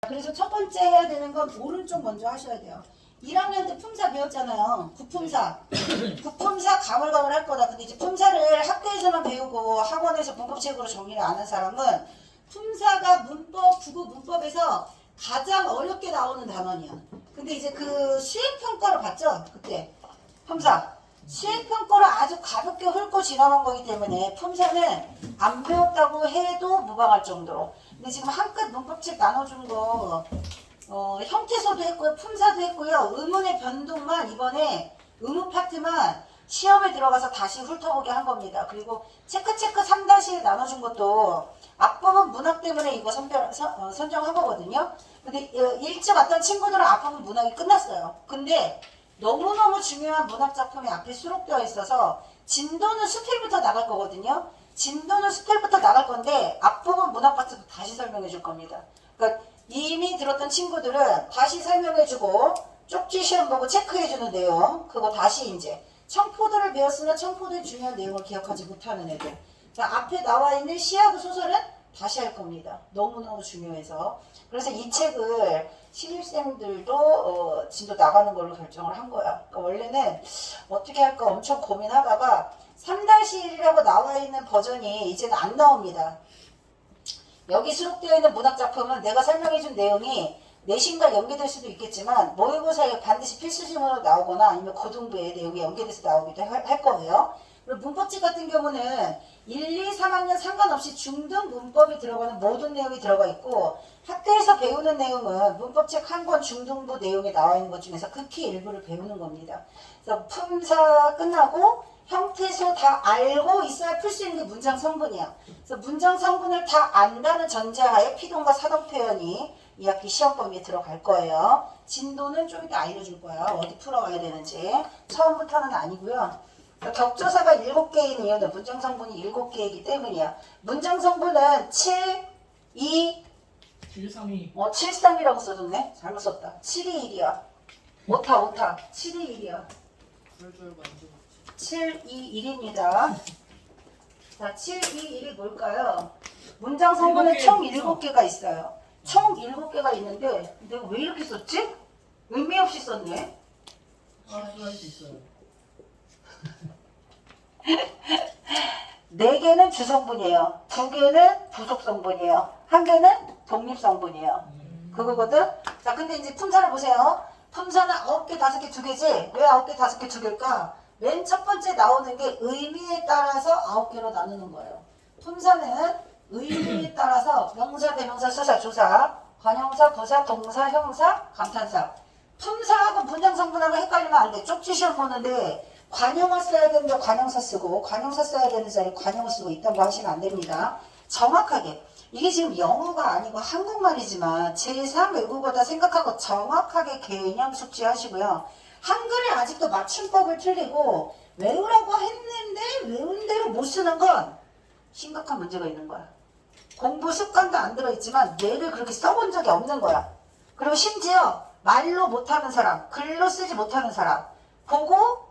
그래서 첫 번째 해야 되는 건 오른쪽 먼저 하셔야 돼요. 1학년 때 품사 배웠잖아요. 구품사. 구품사 가물가물 할 거다. 근데 이제 품사를 학교에서만 배우고 학원에서 문법책으로 정리를 안 한 사람은 품사가 문법, 국어 문법에서 가장 어렵게 나오는 단원이야. 근데 이제 그 수행평가를 봤죠? 그때. 품사. 수행평가를 아주 가볍게 훑고 지나간 거기 때문에 품사는 안 배웠다고 해도 무방할 정도로. 근데 지금 한끗 문법책 나눠준 거 형태소도 했고요. 품사도 했고요. 의문의 변동만 이번에 의문 파트만 시험에 들어가서 다시 훑어보게 한 겁니다. 그리고 체크 3-1 나눠준 것도 앞부분 문학 때문에 이거 선정한 거거든요. 근데 일찍 왔던 친구들은 앞부분 문학이 끝났어요. 근데 너무너무 중요한 문학 작품이 앞에 수록되어 있어서 진도는 스킬부터 나갈 거거든요. 진도는 스킬부터 나갈 건데 앞부분 문학 파트도 다시 설명해 줄 겁니다. 그러니까 이미 들었던 친구들은 다시 설명해주고 쪽지 시험 보고 체크해주는 내용 그거 다시 이제 청포도를 배웠으나 청포도의 중요한 내용을 기억하지 못하는 애들 앞에 나와 있는 시하고 소설은 다시 할 겁니다. 너무너무 중요해서 그래서 이 책을 신입생들도 진도 나가는 걸로 결정을 한 거야. 그러니까 원래는 어떻게 할까 엄청 고민하다가 3-1이라고 나와 있는 버전이 이제는 안 나옵니다. 여기 수록되어 있는 문학작품은 내가 설명해준 내용이 내신과 연계될 수도 있겠지만 모의고사에 반드시 필수지문으로 나오거나 아니면 고등부의 내용이 연계돼서 나오기도 할 거예요. 그리고 문법책 같은 경우는 1, 2, 3학년 상관없이 중등 문법이 들어가는 모든 내용이 들어가 있고 학교에서 배우는 내용은 문법책 한 권 중등부 내용에 나와 있는 것 중에서 극히 일부를 배우는 겁니다. 그래서 품사 끝나고 형태소 다 알고 있어야 풀 수 있는 게 문장 성분이야. 그래서 문장 성분을 다 안다는 전제하에 피동과 사동 표현이 이 학기 시험 범위에 들어갈 거예요. 진도는 좀 이따 알려줄 거야. 어디 풀어가야 되는지. 처음부터는 아니고요. 격조사가 7개인 이유는 문장 성분이 7개이기 때문이야. 문장 성분은 7, 2, 732. 7-3이라고 써줬네. 잘못 썼다. 7, 2, 1이야. 오타. 7, 2, 1이야. 7, 2, 1입니다. 자, 7, 2, 1이 뭘까요? 문장 성분은 총 7개가 있어요. 총 7개가 있는데 내가 왜 이렇게 썼지? 의미 없이 썼네. 실수할 수 있어요. 4개는 주성분이에요. 2개는 부속성분이에요. 1개는 독립성분이에요. 그거거든? 자, 근데 이제 품사를 보세요. 품사는 9개, 5개, 2개지? 왜 9개, 5개, 2개일까? 맨 첫 번째 나오는 게 의미에 따라서 9개로 나누는 거예요. 품사는 의미에 따라서 명사, 대명사, 수사, 조사, 관형사, 부사, 동사, 형사, 감탄사. 품사하고 문장 성분하고 헷갈리면 안 돼. 쪽지 시험 보는데 관형어 써야 되는데 관형사 쓰고 관형사 써야 되는 자리에 관형어 쓰고 있다고 하시면 안 됩니다. 정확하게. 이게 지금 영어가 아니고 한국말이지만 제3 외국어다 생각하고 정확하게 개념 숙지 하시고요. 한글에 아직도 맞춤법을 틀리고 외우라고 했는데 외운 대로 못 쓰는 건 심각한 문제가 있는 거야. 공부 습관도 안 들어있지만 뇌를 그렇게 써본 적이 없는 거야. 그리고 심지어 말로 못하는 사람, 글로 쓰지 못하는 사람 보고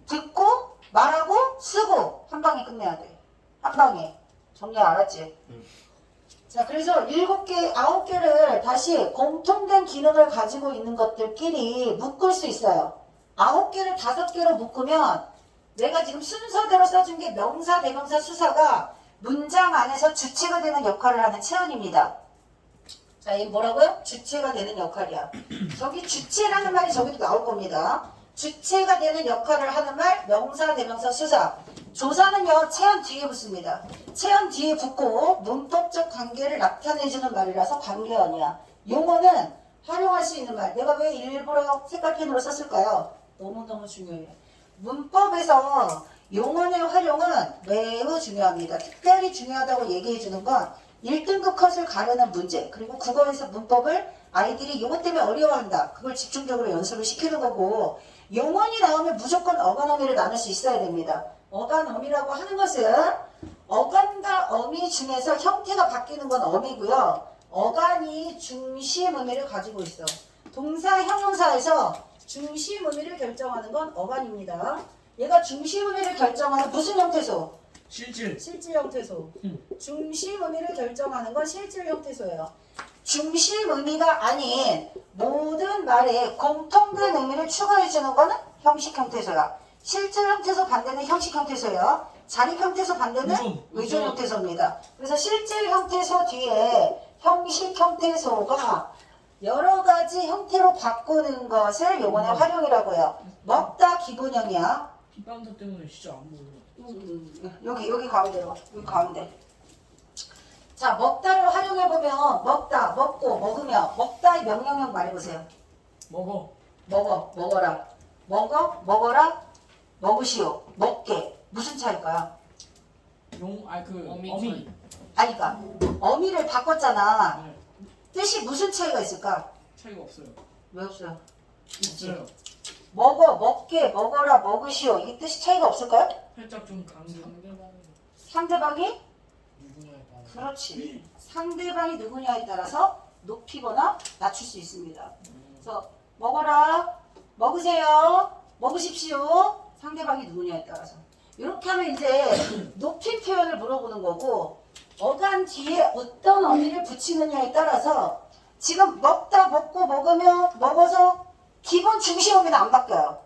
듣고 말하고 쓰고 한 방에 끝내야 돼. 한 방에. 정리 알았지? 자, 그래서 7개, 9개를 다시 공통된 기능을 가지고 있는 것들끼리 묶을 수 있어요. 9개를 5개로 묶으면 내가 지금 순서대로 써준 게 명사, 대명사, 수사가 문장 안에서 주체가 되는 역할을 하는 체언입니다. 자, 이게 뭐라고요? 주체가 되는 역할이야. 저기 주체라는 말이 저기도 나올 겁니다. 주체가 되는 역할을 하는 말, 명사, 대명사, 수사. 조사는요, 체언 뒤에 붙습니다. 체언 뒤에 붙고 문법적 관계를 나타내주는 말이라서 관계어이야. 용어는 활용할 수 있는 말. 내가 왜 일부러 색깔펜으로 썼을까요? 너무너무 중요해요. 문법에서 용어의 활용은 매우 중요합니다. 특별히 중요하다고 얘기해주는 건 1등급 컷을 가르는 문제, 그리고 국어에서 문법을 아이들이 용어 때문에 어려워한다. 그걸 집중적으로 연습을 시키는 거고, 용언이 나오면 무조건 어간어미를 나눌 수 있어야 됩니다. 어간어미라고 하는 것은 어간과 어미 중에서 형태가 바뀌는 건 어미고요. 어간이 중심 의미를 가지고 있어. 동사, 형용사에서 중심 의미를 결정하는 건 어간입니다. 얘가 중심 의미를 결정하는 무슨 형태소? 실질. 실질 형태소. 중심 의미를 결정하는 건 실질 형태소예요. 중심 의미가 아닌 모든 말에 공통된 의미를 추가해주는 거는 형식 형태소야. 실질 형태소 반대는 형식 형태소예요. 자립 형태소 반대는 의존 형태소입니다. 그래서 실질 형태소 뒤에 형식 형태소가 여러 가지 형태로 바꾸는 것을 요번에 활용이라고 해요. 먹다 기본형이야. 빗방사 때문에 진짜 안 보여. 여기 가운데로. 여기 가운데. 자, 먹다를 활용해보면 먹다, 먹고, 먹으며 먹다의 명령형 말해보세요. 먹어. 먹어라. 먹어라, 먹으시오. 먹게. 무슨 차일까요? 어미. 아니, 그러니까 어미를 바꿨잖아. 네. 뜻이 무슨 차이가 있을까? 차이가 없어요. 왜 없어요? 있어요. 먹게, 먹어라, 먹으시오. 이게 뜻이 차이가 없을까요? 살짝 좀 강조. 상대방이? 누구냐에 따라. 그렇지. 상대방이 누구냐에 따라서 높이거나 낮출 수 있습니다. 그래서 먹어라, 먹으세요, 먹으십시오. 상대방이 누구냐에 따라서. 이렇게 하면 이제 높임 표현을 물어보는 거고 어간 뒤에 어떤 어미를 붙이느냐에 따라서 지금 먹다, 먹고, 먹으며, 먹어서 기본 중심 의미는 안 바뀌어요.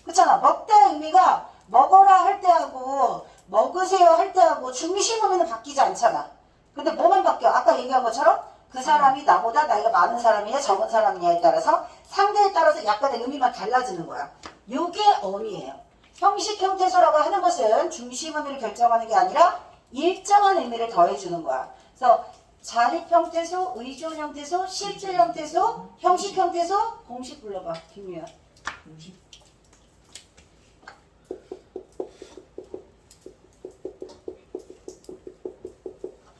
그렇잖아. 먹다의 의미가 먹어라 할 때하고 먹으세요 할 때하고 중심 의미는 바뀌지 않잖아. 근데 뭐만 바뀌어? 아까 얘기한 것처럼 그 사람이 나보다 나이가 많은 사람이냐 적은 사람이냐에 따라서 상대에 따라서 약간의 의미만 달라지는 거야. 요게 어미예요. 형식 형태소라고 하는 것은 중심 의미를 결정하는 게 아니라 일정한 의미를 더해주는 거야. 그래서 자립 형태소, 의존 형태소, 실질 형태소, 형식 형태소, 공식 불러봐. 김유연. 공식.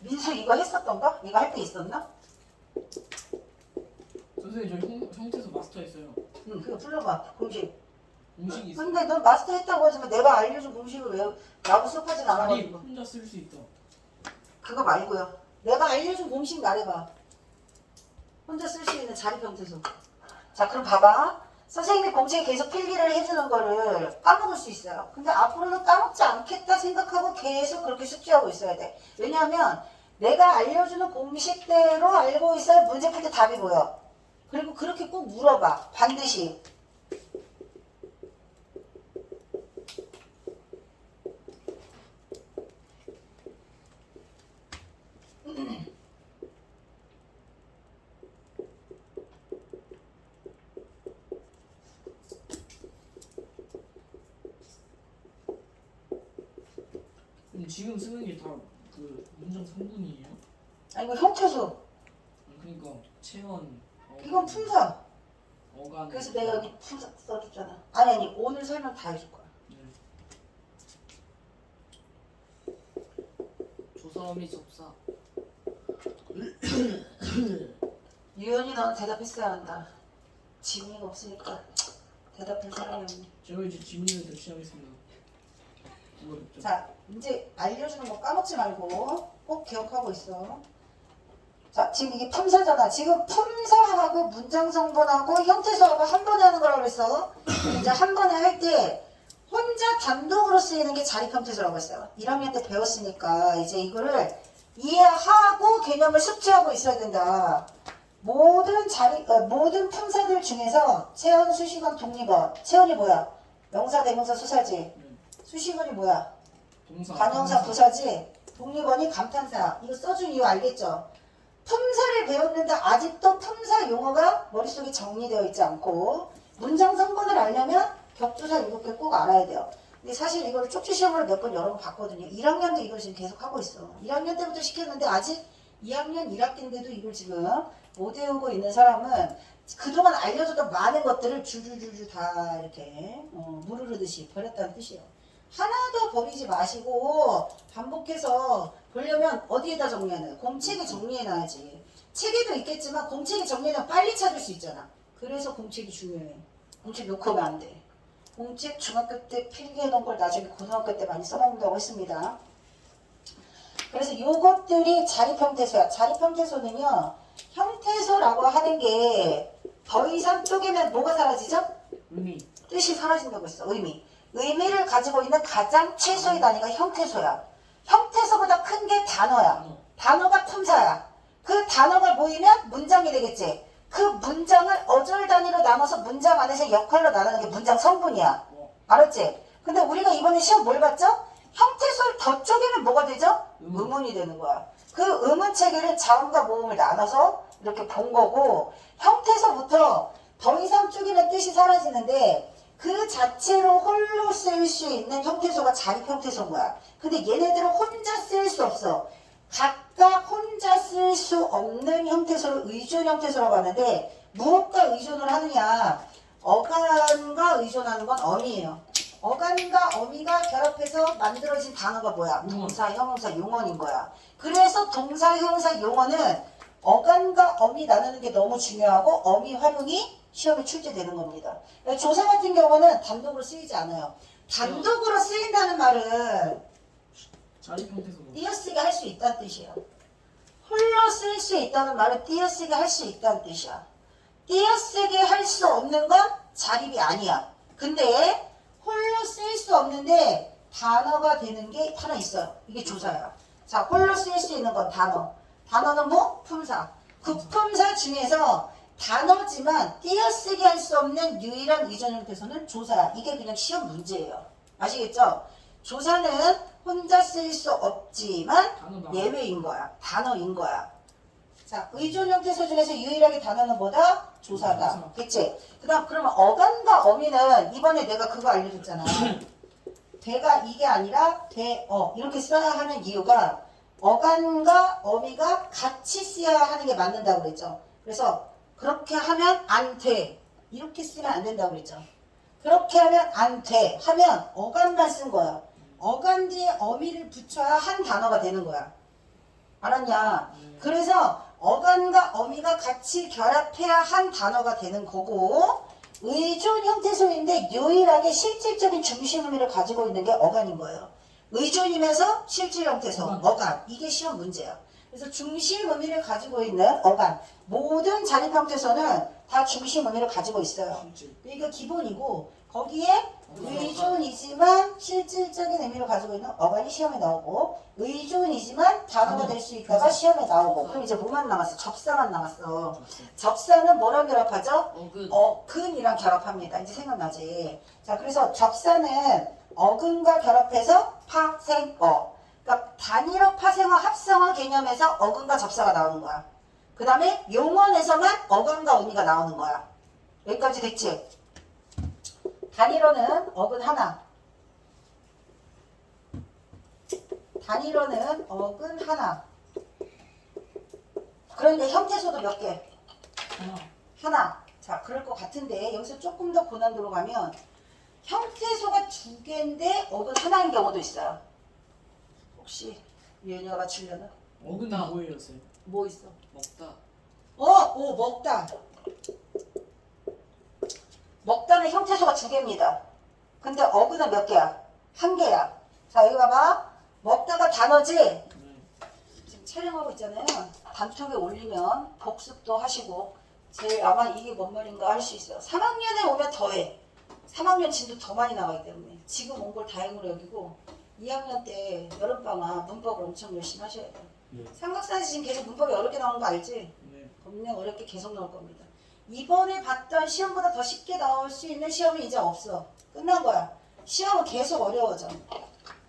민수 이거 했었던가? 이거 할 때 있었나? 선생님 저 형태소 마스터 했어요. 응, 그거 불러봐. 공식. 공식이 있어요. 근데 넌 마스터 했다고 하지만 내가 알려준 공식을 왜 나하고 수업하진 자리 않아가지고. 혼자 쓸 수 있다. 그거 말고요. 내가 알려준 공식 말해봐. 혼자 쓸 수 있는 자립 형태소. 자, 그럼 봐봐. 선생님이 공책에 계속 필기를 해주는 거를 까먹을 수 있어요. 근데 앞으로는 까먹지 않겠다 생각하고 계속 그렇게 숙지하고 있어야 돼. 왜냐하면 내가 알려주는 공식대로 알고 있어야 문제 풀 때 답이 보여. 그리고 그렇게 꼭 물어봐. 반드시. 그럼 지금 쓰는 게 다 그 문장 성분이에요? 아, 이거 형태소. 그러니까 체원. 이건 품사. 어간. 그래서 내가 여기 품사 써줬잖아. 아니, 오늘 설명 다 해줄 거야. 네. 조사어미 접사. 유연이 너는 대답했어야 한다. 지문이가 없으니까 대답할 사람이 없네. 제가 이제 지문을 대체하겠습니다. 어렵죠? 자, 이제 알려주는 거 까먹지 말고 꼭 기억하고 있어. 자, 지금 이게 품사잖아. 지금 품사하고 문장 성분하고 형태소하고 한 번에 하는 거라고 그랬어. 이제 한 번에 할 때 혼자 단독으로 쓰이는 게 자립 형태소라고 했어요. 1학년 때 배웠으니까 이제 이거를 이해하고 개념을 숙지하고 있어야 된다. 모든 품사들 중에서 체언, 수식어, 독립어. 체언이 뭐야? 명사, 대명사, 수사지. 수식어이 뭐야? 동사. 관형사, 부사지. 독립어니 감탄사. 이거 써준 이유 알겠죠? 품사를 배웠는데 아직도 품사 용어가 머릿속에 정리되어 있지 않고 문장 성분을 알려면 격조사 7개 꼭 알아야 돼요. 근데 사실 이걸 쪽지 시험으로 몇 번 여러 번 봤거든요. 1학년도 이걸 지금 계속 하고 있어. 1학년 때부터 시켰는데 아직 2학년 1학기인데도 이걸 지금 못 외우고 있는 사람은 그동안 알려줬던 많은 것들을 줄줄줄줄 다 이렇게 물 흐르듯이 버렸다는 뜻이에요. 하나도 버리지 마시고 반복해서 보려면 어디에다 정리하나요? 공책에 정리해놔야지. 책에도 있겠지만 공책에 정리하면 빨리 찾을 수 있잖아. 그래서 공책이 중요해. 공책 놓고 오면 안 돼. 공책 중학교 때 필기해놓은 걸 나중에 고등학교 때 많이 써먹는다고 했습니다. 그래서 요것들이 자립형태소야. 자립형태소는요. 형태소라고 하는 게 더 이상 쪼개면 뭐가 사라지죠? 의미. 뜻이 사라진다고 했어. 의미. 의미를 가지고 있는 가장 최소의 단위가 형태소야. 형태소보다 큰 게 단어야. 단어가 품사야. 그 단어가 모이면 문장이 되겠지. 그 문장을 어절 단위로 나눠서 문장 안에서 역할로 나누는 게 문장 성분이야. 알았지? 근데 우리가 이번에 시험 뭘 봤죠? 형태소를 더 쪼개면 뭐가 되죠? 의문이 되는 거야. 그 의문 체계를 자음과 모음을 나눠서 이렇게 본 거고, 형태소부터 더 이상 쪼개면 뜻이 사라지는데 그 자체로 홀로 쓸 수 있는 형태소가 자립 형태소인 거야. 근데 얘네들은 혼자 쓸 수 없어. 각각 혼자 쓸 수 없는 형태소를 의존 형태소라고 하는데, 무엇과 의존을 하느냐? 어간과 의존하는 건 어미예요. 어간과 어미가 결합해서 만들어진 단어가 뭐야? 동사, 형용사, 용언인 거야. 그래서 동사, 형용사, 용언은 어간과 어미 나누는 게 너무 중요하고 어미 활용이 시험에 출제되는 겁니다. 조사 같은 경우는 단독으로 쓰이지 않아요. 단독으로 쓰인다는 말은 자립 형태소. 띄어쓰기 할 수 있다는 뜻이야. 홀로 쓸 수 있다는 말은 띄어쓰기 할 수 있다는 뜻이야. 띄어쓰기 할 수 없는 건 자립이 아니야. 근데 홀로 쓸 수 없는데 단어가 되는 게 하나 있어요. 이게 조사야. 자, 홀로 쓸 수 있는 건 단어. 단어는 뭐? 품사. 그 품사 중에서 단어지만 띄어쓰기 할 수 없는 유일한 의존 형태소는 조사야. 이게 그냥 시험 문제예요. 아시겠죠? 조사는 혼자 쓸 수 없지만 단어다. 예외인 거야. 단어인 거야. 자, 의존 형태소 중에서 유일하게 단어는 뭐다? 조사다. 조사. 그치? 그러면 어간과 어미는 이번에 내가 그거 알려줬잖아. 대가 이게 아니라 대어 이렇게 써야 하는 이유가 어간과 어미가 같이 써야 하는 게 맞는다고 그랬죠. 그래서 그렇게 하면 안 돼. 이렇게 쓰면 안 된다고 그랬죠. 그렇게 하면 안 돼. 하면 어간만 쓴 거야. 어간 뒤에 어미를 붙여야 한 단어가 되는 거야. 알았냐? 그래서 어간과 어미가 같이 결합해야 한 단어가 되는 거고, 의존 형태소인데 유일하게 실질적인 중심 의미를 가지고 있는 게 어간인 거예요. 의존이면서 실질 형태소, 어간. 이게 시험 문제야. 그래서 중심 의미를 가지고 있는 어간. 모든 자립 형태소는 다 중심 의미를 가지고 있어요. 실질. 이거 기본이고, 거기에 의존이지만 실질적인 의미를 가지고 있는 어간이 시험에 나오고, 의존이지만 단어가 될 수 있다가 시험에 나오고. 그럼 이제 뭐만 남았어? 접사만 남았어. 접사는 뭐랑 결합하죠? 어근. 어근이랑 결합합니다. 이제 생각나지? 자, 그래서 접사는 어근과 결합해서 파생어. 그러니까 단일어, 파생어, 합성어 개념에서 어근과 접사가 나오는 거야. 그 다음에 용언에서만 어간과 어미가 나오는 거야. 여기까지 됐지? 단일어는 어근 하나. 단일어는 어근 하나. 그런데 형태소도 몇 개? 하나. 자, 그럴 것 같은데 여기서 조금 더 고난도로 가면 형태소가 두 개인데 어근 하나인 경우도 있어요. 혹시 유연이가 맞추려나? 어근이 뭐예요, 쌤? 뭐 있어? 먹다. 오, 먹다. 먹다는 형태소가 두 개입니다. 근데 어근은 몇 개야? 한 개야. 자, 여기 봐봐. 먹다가 단어지? 지금 촬영하고 있잖아요. 단톡에 올리면 복습도 하시고 제일 아마 이게 뭔 말인가 할 수 있어요. 3학년에 오면 더해. 3학년 진도 더 많이 나가기 때문에 지금 온 걸 다행으로 여기고 2학년 때 여름방학 문법을 엄청 열심히 하셔야 돼요. 네. 삼각사에서 지금 계속 문법이 어렵게 나오는 거 알지? 네. 분명 어렵게 계속 나올 겁니다. 이번에 봤던 시험보다 더 쉽게 나올 수 있는 시험이 이제 없어. 끝난 거야. 시험은 계속 어려워져.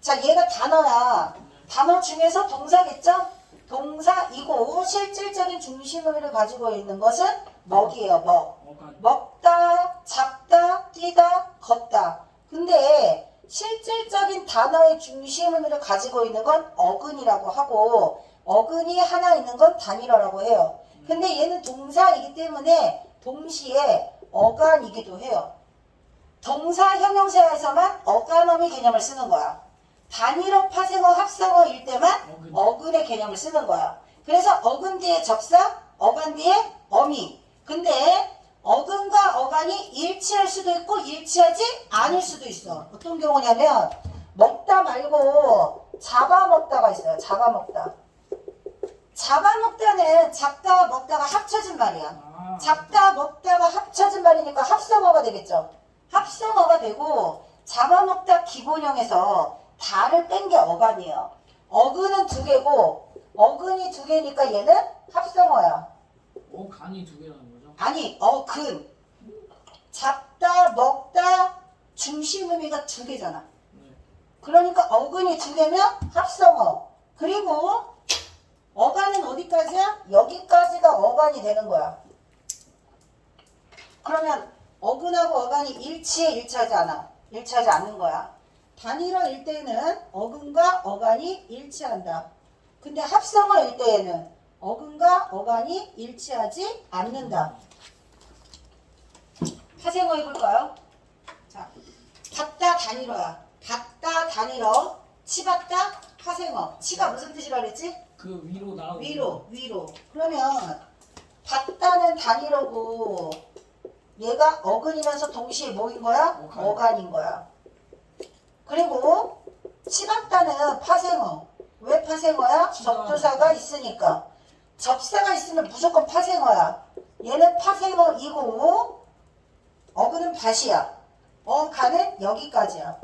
자, 얘가 단어야. 단어 중에서 동사겠죠? 동사이고 실질적인 중심 의미를 가지고 있는 것은 먹이에요. 먹. 어간. 먹다, 잡다, 뛰다, 걷다. 근데 실질적인 단어의 중심 의미를 가지고 있는 건 어근이라고 하고 어근이 하나 있는 건 단일어라고 해요. 근데 얘는 동사이기 때문에 동시에 어간이기도 해요. 동사 형용사에서만 어간어미 개념을 쓰는 거야. 단일어, 파생어, 합성어일 때만 어근의 개념을 쓰는 거야. 그래서 어근 뒤에 접사, 어간 뒤에 어미. 근데 어근과 어간이 일치할 수도 있고 일치하지 않을 수도 있어. 어떤 경우냐면 먹다 말고 잡아먹다가 있어요. 잡아먹다. 잡아먹다는 잡다와 먹다가 합쳐진 말이야. 잡다 먹다가 합쳐진 말이니까 합성어가 되겠죠. 합성어가 되고 잡아먹다 기본형에서 다를 뺀 게 어간이에요. 어근은 두 개고 어근이 두 개니까 얘는 합성어야. 간이 두 개라는 거죠? 아니 어근. 잡다 먹다 중심 의미가 두 개잖아. 네. 그러니까 어근이 두 개면 합성어. 그리고 어간은 어디까지야? 여기까지가 어간이 되는 거야. 그러면 어근하고 어간이 일치하지 않아. 일치하지 않는 거야. 단일어일 때는 어근과 어간이 일치한다. 근데 합성어일 때에는 어근과 어간이 일치하지 않는다. 파생어 해볼까요? 자, 같다 단일어야. 같다 단일어. 치받다 파생어. 치가 무슨 뜻이라 그랬지? 그 위로 나오고 위로. 그러면 받다는 단일어고 얘가 어근이면서 동시에 뭐인 거야? 어간인 거야. 그리고 치받다는 파생어. 왜 파생어야? 접두사가 있으니까. 접사가 있으면 무조건 파생어야. 얘는 파생어이고 어근은 밭이야. 어간은 여기까지야.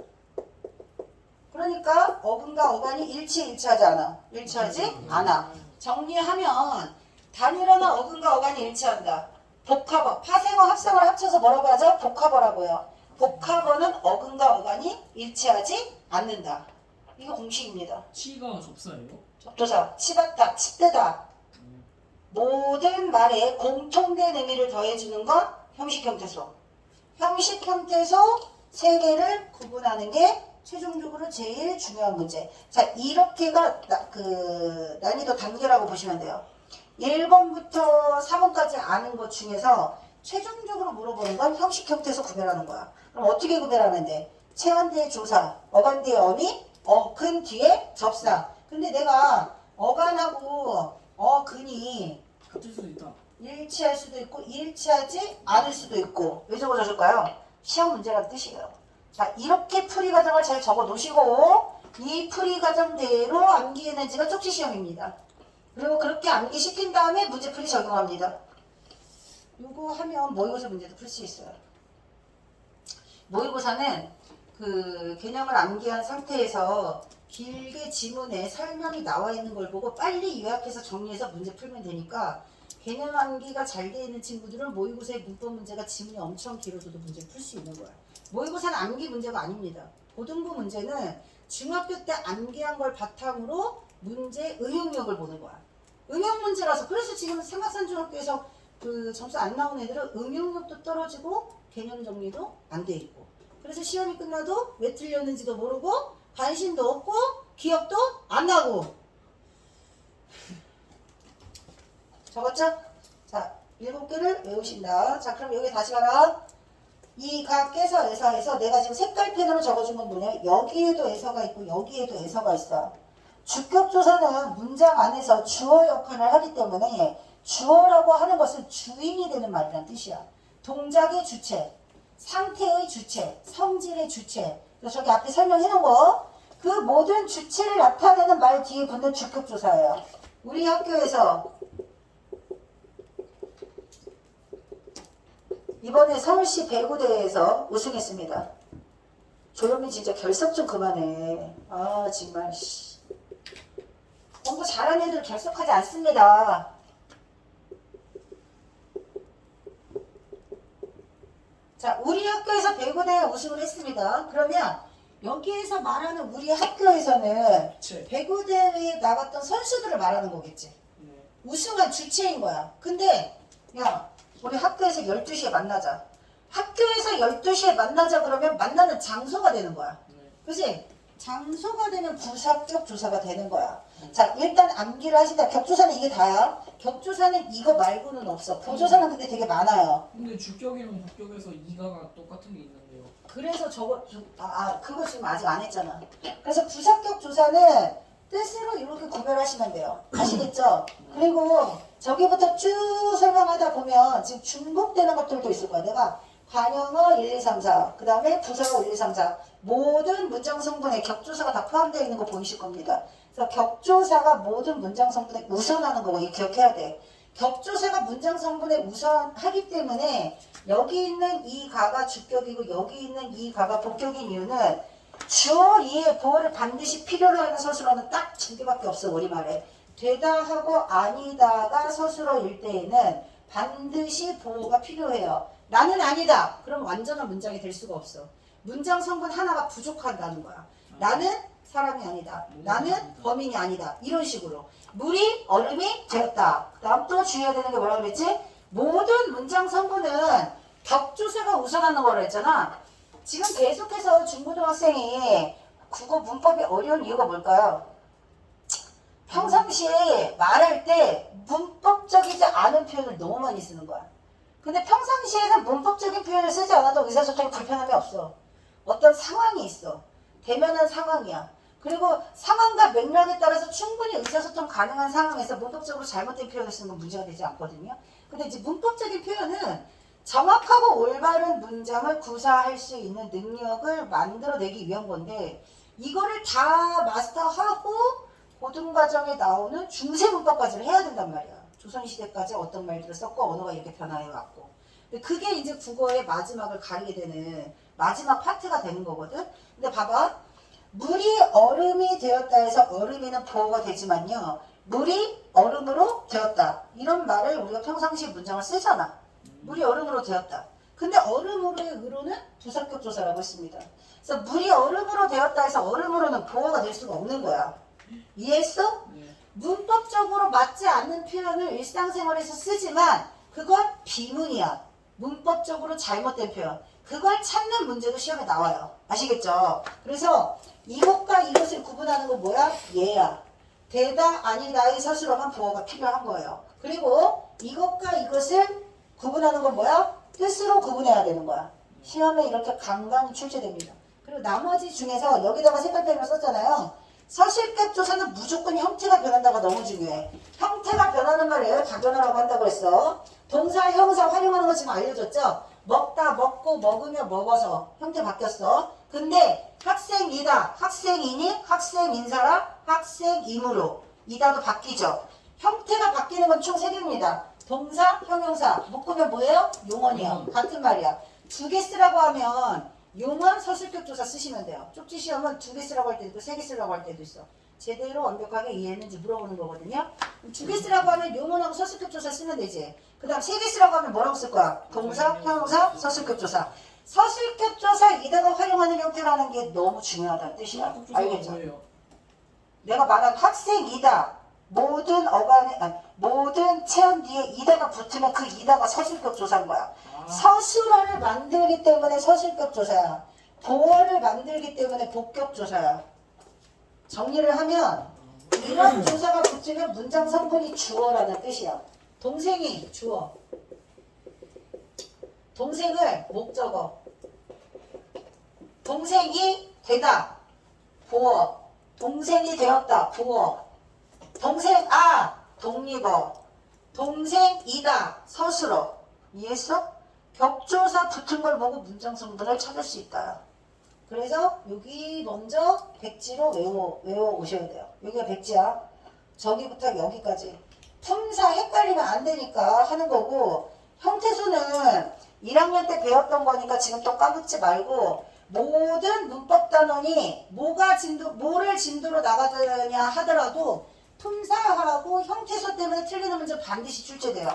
그러니까 어근과 어간이 일치하지 않아. 일치하지 않아. 정리하면 단일어나 어근과 어간이 일치한다. 복합어, 파생어, 합성어를 합쳐서 뭐라고 하죠? 복합어라고요. 복합어는 어근과 어간이 일치하지 않는다. 이거 공식입니다. 치가 접사예요? 접두사, 치받다, 치뜨다. 모든 말에 공통된 의미를 더해주는 건 형식형태소. 형식형태소 세 개를 구분하는 게 최종적으로 제일 중요한 문제. 자, 이렇게가 난이도 단계라고 보시면 돼요. 1번부터 4번까지 아는 것 중에서 최종적으로 물어보는 건 형식형태소 구별하는 거야. 그럼 어떻게 구별하면 돼? 체한 뒤에 조사, 어간 뒤에 어미, 어근 뒤에 접사. 근데 내가 어간하고 어근이 같을 수도 있다. 일치할 수도 있고 일치하지 않을 수도 있고. 왜 적어줬을까요? 시험 문제라는 뜻이에요. 자, 이렇게 풀이 과정을 잘 적어 놓으시고 이 풀이 과정대로 암기 에너지가 쪽지 시험입니다. 그리고 그렇게 암기시킨 다음에 문제풀이 적용합니다. 요거 하면 모의고사 문제도 풀 수 있어요. 모의고사는 그 개념을 암기한 상태에서 길게 지문에 설명이 나와 있는 걸 보고 빨리 요약해서 정리해서 문제 풀면 되니까 개념 암기가 잘 돼 있는 친구들은 모의고사의 문법 문제가 지문이 엄청 길어져도 문제를 풀 수 있는 거야. 모의고사는 암기 문제가 아닙니다. 고등부 문제는 중학교 때 암기한 걸 바탕으로 문제 응용력을 보는 거야. 응용 문제라서 그래서 지금 삼각산중학교에서 그 점수 안 나온 애들은 응용력도 떨어지고 개념 정리도 안 돼 있고 그래서 시험이 끝나도 왜 틀렸는지도 모르고 관심도 없고 기억도 안 나고. 적었죠? 자, 7개를 외우신다. 자, 그럼 여기 다시 가라. 이 각 깨서 에서에서 내가 지금 색깔 펜으로 적어준 건 뭐냐? 여기에도 에서가 있고 여기에도 에서가 있어. 주격조사는 문장 안에서 주어 역할을 하기 때문에 주어라고 하는 것은 주인이 되는 말이란 뜻이야. 동작의 주체, 상태의 주체, 성질의 주체. 그래서 저기 앞에 설명해 놓은 거, 그 모든 주체를 나타내는 말 뒤에 붙는 주격조사예요. 우리 학교에서 이번에 서울시 배구대회에서 우승했습니다. 조현민 진짜 결석 좀 그만해. 아 정말 씨. 공부 잘하는 애들 결석하지 않습니다. 자, 우리 학교에서 배구대회 우승을 했습니다. 그러면 여기에서 말하는 우리 학교에서는 배구대회에 나갔던 선수들을 말하는 거겠지. 우승한 주체인 거야. 근데 야, 우리 학교에서 12시에 만나자. 학교에서 12시에 만나자 그러면 만나는 장소가 되는 거야. 그치? 장소가 되면 부사격 조사가 되는 거야. 자, 일단 암기를 하시다. 격조사는 이게 다야. 격조사는 이거 말고는 없어. 부조사는 근데 되게 많아요. 근데 주격이랑 복격에서 이가가 똑같은 게 있는데요. 그래서 그거 지금 아직 안 했잖아. 그래서 부사격 조사는 뜻으로 이렇게 구별하시면 돼요. 아시겠죠? 그리고 저기부터 쭉 설명하다 보면 지금 중복되는 것들도 있을 거야. 내가 관형어 1, 2, 3, 4, 그 다음에 부사어 1, 2, 3, 4 모든 문장 성분에 격조사가 다 포함되어 있는 거 보이실 겁니다. 그래서 격조사가 모든 문장 성분에 우선하는 거고 이거 기억해야 돼. 격조사가 문장 성분에 우선하기 때문에 여기 있는 이 가가 주격이고 여기 있는 이 가가 복격인 이유는 주어 이의 보어를 반드시 필요로 하는 서술어는 딱 2개밖에 없어. 우리말에 되다 하고 아니다가 서술어일 때에는 반드시 보호가 필요해요. 나는 아니다. 그럼 완전한 문장이 될 수가 없어. 문장 성분 하나가 부족하다는 거야. 나는 사람이 아니다. 나는 범인이 아니다. 이런 식으로. 물이 얼음이 되었다. 그 다음 또 주의해야 되는 게 뭐라고 그랬지? 모든 문장 성분은 격조사가 우선하는 거라 했잖아. 지금 계속해서 중고등학생이 국어 문법이 어려운 이유가 뭘까요? 평상시에 말할 때 문법적이지 않은 표현을 너무 많이 쓰는 거야. 근데 평상시에는 문법적인 표현을 쓰지 않아도 의사소통에 불편함이 없어. 어떤 상황이 있어. 대면한 상황이야. 그리고 상황과 맥락에 따라서 충분히 의사소통 가능한 상황에서 문법적으로 잘못된 표현을 쓰는 건 문제가 되지 않거든요. 근데 이제 문법적인 표현은 정확하고 올바른 문장을 구사할 수 있는 능력을 만들어내기 위한 건데 이거를 다 마스터하고 고등과정에 나오는 중세 문법까지를 해야 된단 말이야. 조선시대까지 어떤 말들을 썼고 언어가 이렇게 변화해왔고. 그게 이제 국어의 마지막을 가리게 되는 마지막 파트가 되는 거거든. 근데 봐봐. 물이 얼음이 되었다 해서 얼음이는 보호가 되지만요. 물이 얼음으로 되었다. 이런 말을 우리가 평상시에 문장을 쓰잖아. 물이 얼음으로 되었다. 근데 얼음으로의 의로는 부사격 조사라고 했습니다. 그래서 물이 얼음으로 되었다 해서 얼음으로는 보호가 될 수가 없는 거야. 이해했어? 네. 문법적으로 맞지 않는 표현을 일상생활에서 쓰지만 그건 비문이야. 문법적으로 잘못된 표현. 그걸 찾는 문제도 시험에 나와요. 아시겠죠? 그래서 이것과 이것을 구분하는 건 뭐야? 얘야. 되다 아니다의 서술어만 보호가 필요한 거예요. 그리고 이것과 이것을 구분하는 건 뭐야? 뜻으로 구분해야 되는 거야. 시험에 이렇게 간간히 출제됩니다. 그리고 나머지 중에서 여기다가 색깔별로 썼잖아요. 서술격 조사는 무조건 형태가 변한다가 너무 중요해. 형태가 변하는 말을 각변하라고 한다고 했어. 동사, 형사 활용하는 거 지금 알려줬죠? 먹다, 먹고, 먹으며, 먹어서 형태 바뀌었어. 근데 학생이다, 학생이니, 학생인사라, 학생임으로 이다도 바뀌죠. 형태가 바뀌는 건 총 3개입니다. 동사, 형용사, 묶으면 뭐예요? 용언이요. 같은 말이야. 2개 쓰라고 하면 용언, 서술격 조사 쓰시면 돼요. 쪽지 시험은 2개 쓰라고 할 때도 있고 3개 쓰라고 할 때도 있어. 제대로 완벽하게 이해했는지 물어보는 거거든요. 2개 쓰라고 하면 용언하고 서술격 조사 쓰면 되지. 그 다음 3개 쓰라고 하면 뭐라고 쓸 거야? 동사, 형용사, 서술격 조사. 서술격 조사 이다가 활용하는 형태라는 게 너무 중요하다는 뜻이야. 알겠죠? 뭐예요? 내가 말한 학생이다. 모든 어간에, 아니, 모든 체험 뒤에 이다가 붙으면 그 이다가 서술격 조사인 거야. 서술어를 만들기 때문에 서술격 조사야. 보어를 만들기 때문에 복격 조사야. 정리를 하면 이런 조사가 붙으면 문장 성분이 주어라는 뜻이야. 동생이 주어. 동생을 목적어. 동생이 되다. 보어. 동생이 되었다. 보어. 동생 독립어. 동생이다. 서술어. 이해했어? 격조사 붙은 걸 보고 문장 성분을 찾을 수 있다. 그래서 여기 먼저 백지로 외워 오셔야 돼요. 여기가 백지야. 저기부터 여기까지. 품사 헷갈리면 안 되니까 하는 거고, 형태소는 1학년 때 배웠던 거니까 지금 또 까먹지 말고 모든 문법 단원이 뭐를 진도로 나가느냐 하더라도 품사하고 형태소 때문에 틀리는 문제 반드시 출제돼요.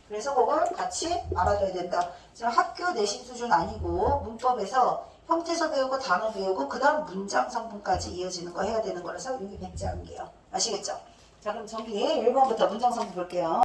그래서 그걸 같이 알아둬야 된다. 지금 학교 내신 수준 아니고 문법에서 형태소 배우고 단어 배우고 그 다음 문장 성분까지 이어지는 거 해야 되는 거라서 여기 백지 한 개요. 아시겠죠? 자, 그럼 정리 1번부터 문장 성분 볼게요.